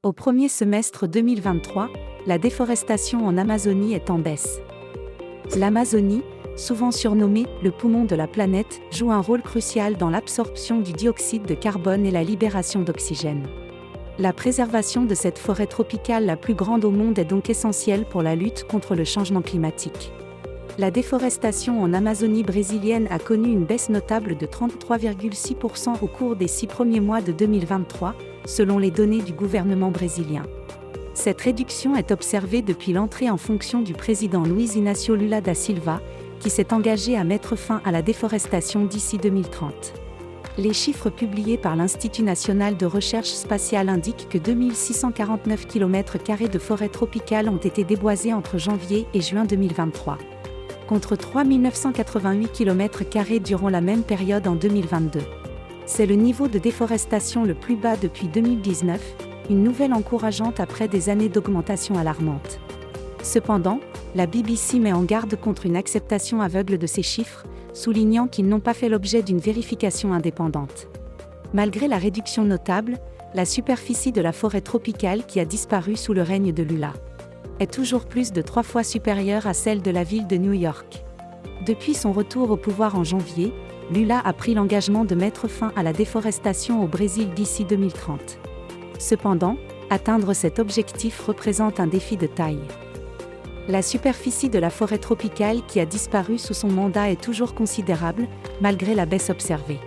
Au premier semestre 2023, la déforestation en Amazonie est en baisse. L'Amazonie, souvent surnommée « le poumon de la planète », joue un rôle crucial dans l'absorption du dioxyde de carbone et la libération d'oxygène. La préservation de cette forêt tropicale la plus grande au monde est donc essentielle pour la lutte contre le changement climatique. La déforestation en Amazonie brésilienne a connu une baisse notable de 33,6% au cours des 6 premiers mois de 2023, selon les données du gouvernement brésilien. Cette réduction est observée depuis l'entrée en fonction du président Luiz Inácio Lula da Silva, qui s'est engagé à mettre fin à la déforestation d'ici 2030. Les chiffres publiés par l'Institut national de recherche spatiale indiquent que 2649 km² de forêt tropicale ont été déboisés entre janvier et juin 2023, contre 3988 km² durant la même période en 2022. C'est le niveau de déforestation le plus bas depuis 2019, une nouvelle encourageante après des années d'augmentation alarmante. Cependant, la BBC met en garde contre une acceptation aveugle de ces chiffres, soulignant qu'ils n'ont pas fait l'objet d'une vérification indépendante. Malgré la réduction notable, la superficie de la forêt tropicale qui a disparu sous le règne de Lula est toujours plus de 3 fois supérieure à celle de la ville de New York. Depuis son retour au pouvoir en janvier, Lula a pris l'engagement de mettre fin à la déforestation au Brésil d'ici 2030. Cependant, atteindre cet objectif représente un défi de taille. La superficie de la forêt tropicale qui a disparu sous son mandat est toujours considérable, malgré la baisse observée.